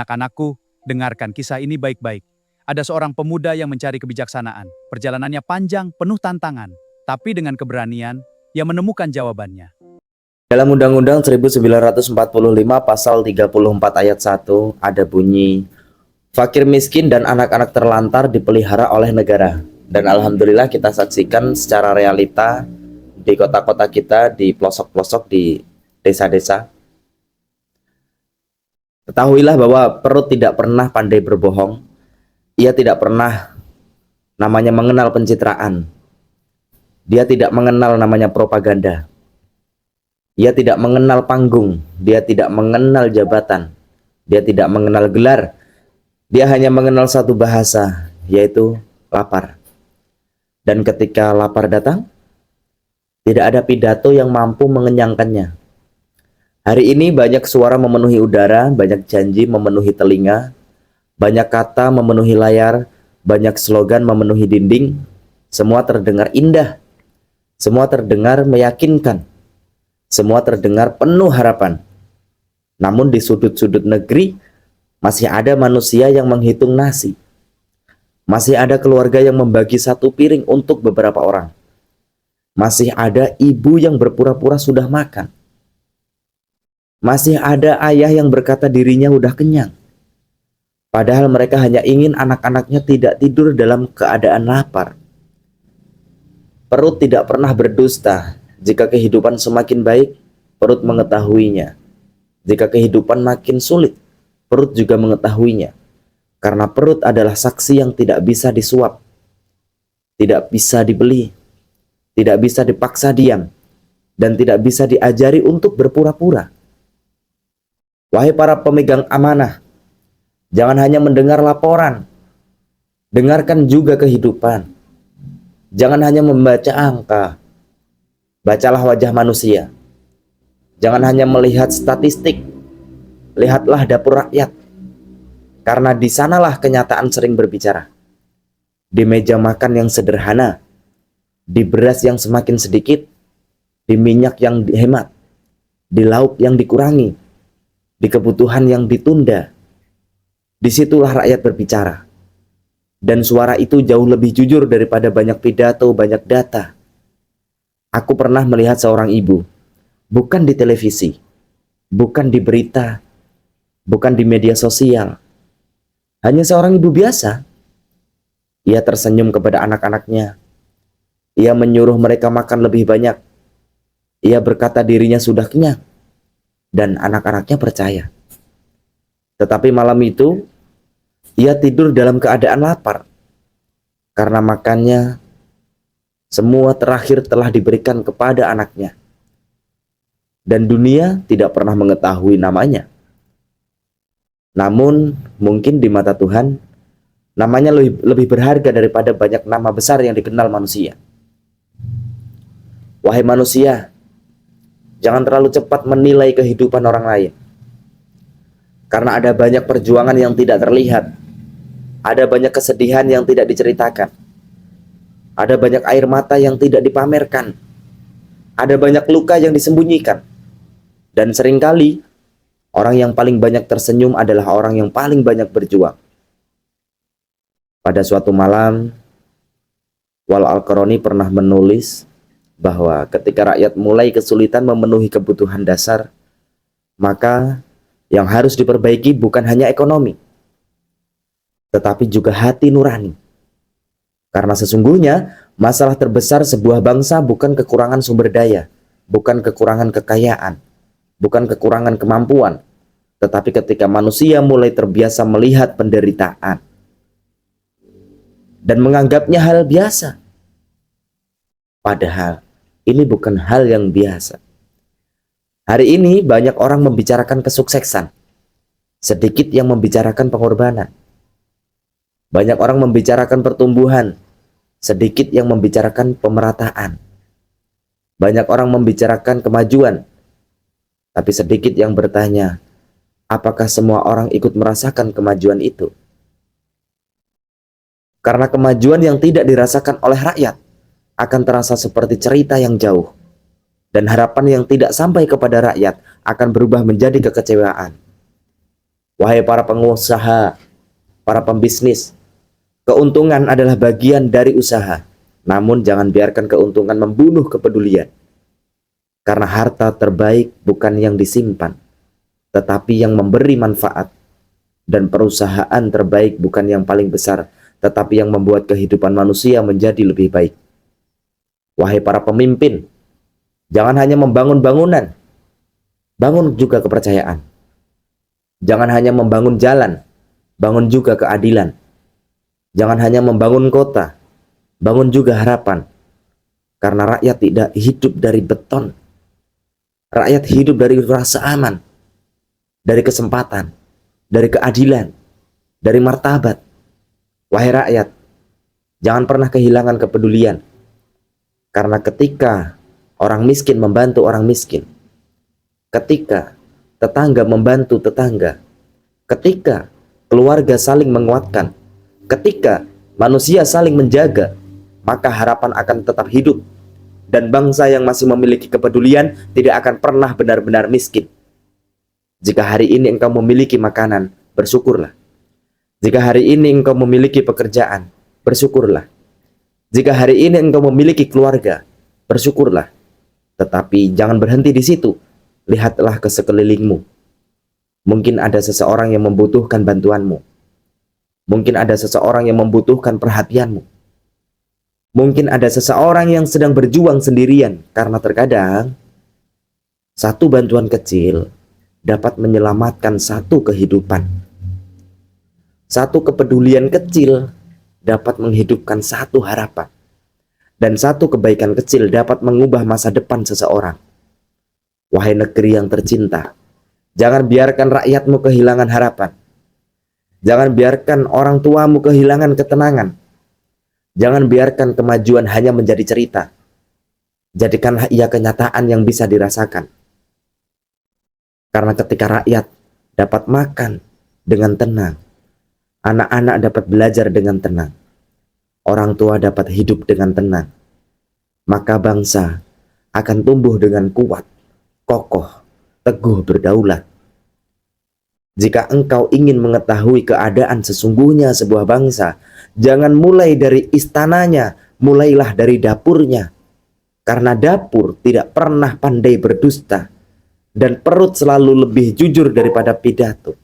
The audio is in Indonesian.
Anak-anakku, dengarkan kisah ini baik-baik. Ada seorang pemuda yang mencari kebijaksanaan. Perjalanannya panjang, penuh tantangan. Tapi dengan keberanian, ia menemukan jawabannya. Dalam Undang-Undang 1945 pasal 34 ayat 1 ada bunyi, fakir miskin dan anak-anak terlantar dipelihara oleh negara. Dan alhamdulillah kita saksikan secara realita di kota-kota kita, di pelosok-pelosok, di desa-desa. Ketahuilah bahwa perut tidak pernah pandai berbohong. Ia tidak pernah namanya mengenal pencitraan. Dia tidak mengenal namanya propaganda. Ia tidak mengenal panggung. Dia tidak mengenal jabatan. Dia tidak mengenal gelar. Dia hanya mengenal satu bahasa, yaitu lapar. Dan ketika lapar datang, tidak ada pidato yang mampu mengenyangkannya. Hari ini banyak suara memenuhi udara, banyak janji memenuhi telinga, banyak kata memenuhi layar, banyak slogan memenuhi dinding. Semua terdengar indah, semua terdengar meyakinkan, semua terdengar penuh harapan. Namun di sudut-sudut negeri masih ada manusia yang menghitung nasi. Masih ada keluarga yang membagi satu piring untuk beberapa orang. Masih ada ibu yang berpura-pura sudah makan. Masih ada ayah yang berkata dirinya udah kenyang. Padahal mereka hanya ingin anak-anaknya tidak tidur dalam keadaan lapar. Perut tidak pernah berdusta. Jika kehidupan semakin baik, perut mengetahuinya. Jika kehidupan makin sulit, perut juga mengetahuinya. Karena perut adalah saksi yang tidak bisa disuap, tidak bisa dibeli, tidak bisa dipaksa diam, dan tidak bisa diajari untuk berpura-pura. Wahai para pemegang amanah, jangan hanya mendengar laporan, dengarkan juga kehidupan. Jangan hanya membaca angka, bacalah wajah manusia. Jangan hanya melihat statistik, lihatlah dapur rakyat. Karena di sanalah kenyataan sering berbicara. Di meja makan yang sederhana, di beras yang semakin sedikit, di minyak yang dihemat, di lauk yang dikurangi, di kebutuhan yang ditunda. Disitulah rakyat berbicara. Dan suara itu jauh lebih jujur daripada banyak pidato, banyak data. Aku pernah melihat seorang ibu, bukan di televisi, bukan di berita, bukan di media sosial. Hanya seorang ibu biasa. Ia tersenyum kepada anak-anaknya. Ia menyuruh mereka makan lebih banyak. Ia berkata dirinya sudah kenyang. Dan anak-anaknya percaya. Tetapi malam itu, ia tidur dalam keadaan lapar. Karena makannya, semua terakhir telah diberikan kepada anaknya. Dan dunia tidak pernah mengetahui namanya. Namun, mungkin di mata Tuhan, namanya lebih berharga daripada banyak nama besar yang dikenal manusia. Wahai manusia, jangan terlalu cepat menilai kehidupan orang lain. Karena ada banyak perjuangan yang tidak terlihat. Ada banyak kesedihan yang tidak diceritakan. Ada banyak air mata yang tidak dipamerkan. Ada banyak luka yang disembunyikan. Dan seringkali, orang yang paling banyak tersenyum adalah orang yang paling banyak berjuang. Pada suatu malam, Wal Al-Qarani pernah menulis bahwa ketika rakyat mulai kesulitan memenuhi kebutuhan dasar, maka yang harus diperbaiki bukan hanya ekonomi, tetapi juga hati nurani. Karena sesungguhnya masalah terbesar sebuah bangsa bukan kekurangan sumber daya, bukan kekurangan kekayaan, bukan kekurangan kemampuan, tetapi ketika manusia mulai terbiasa melihat penderitaan dan menganggapnya hal biasa. Padahal ini bukan hal yang biasa. Hari ini banyak orang membicarakan kesuksesan, sedikit yang membicarakan pengorbanan. Banyak orang membicarakan pertumbuhan, sedikit yang membicarakan pemerataan. Banyak orang membicarakan kemajuan, tapi sedikit yang bertanya, apakah semua orang ikut merasakan kemajuan itu? Karena kemajuan yang tidak dirasakan oleh rakyat akan terasa seperti cerita yang jauh, dan harapan yang tidak sampai kepada rakyat akan berubah menjadi kekecewaan. Wahai para pengusaha, para pembisnis, keuntungan adalah bagian dari usaha. Namun jangan biarkan keuntungan membunuh kepedulian. Karena harta terbaik bukan yang disimpan, tetapi yang memberi manfaat. Dan perusahaan terbaik bukan yang paling besar, tetapi yang membuat kehidupan manusia menjadi lebih baik. Wahai para pemimpin, jangan hanya membangun bangunan, bangun juga kepercayaan. Jangan hanya membangun jalan, bangun juga keadilan. Jangan hanya membangun kota, bangun juga harapan. Karena rakyat tidak hidup dari beton. Rakyat hidup dari rasa aman, dari kesempatan, dari keadilan, dari martabat. Wahai rakyat, jangan pernah kehilangan kepedulian. Karena ketika orang miskin membantu orang miskin, ketika tetangga membantu tetangga, ketika keluarga saling menguatkan, ketika manusia saling menjaga, maka harapan akan tetap hidup. Dan bangsa yang masih memiliki kepedulian tidak akan pernah benar-benar miskin. Jika hari ini engkau memiliki makanan, bersyukurlah. Jika hari ini engkau memiliki pekerjaan, bersyukurlah. Jika hari ini engkau memiliki keluarga, bersyukurlah. Tetapi jangan berhenti di situ. Lihatlah ke sekelilingmu. Mungkin ada seseorang yang membutuhkan bantuanmu. Mungkin ada seseorang yang membutuhkan perhatianmu. Mungkin ada seseorang yang sedang berjuang sendirian, karena terkadang satu bantuan kecil dapat menyelamatkan satu kehidupan. Satu kepedulian kecil dapat menghidupkan satu harapan. Dan satu kebaikan kecil dapat mengubah masa depan seseorang. Wahai negeri yang tercinta, jangan biarkan rakyatmu kehilangan harapan. Jangan biarkan orang tuamu kehilangan ketenangan. Jangan biarkan kemajuan hanya menjadi cerita. Jadikanlah ia kenyataan yang bisa dirasakan. Karena ketika rakyat dapat makan dengan tenang, anak-anak dapat belajar dengan tenang, orang tua dapat hidup dengan tenang, maka bangsa akan tumbuh dengan kuat, kokoh, teguh berdaulat. Jika engkau ingin mengetahui keadaan sesungguhnya sebuah bangsa, jangan mulai dari istananya, mulailah dari dapurnya. Karena dapur tidak pernah pandai berdusta, dan perut selalu lebih jujur daripada pidato.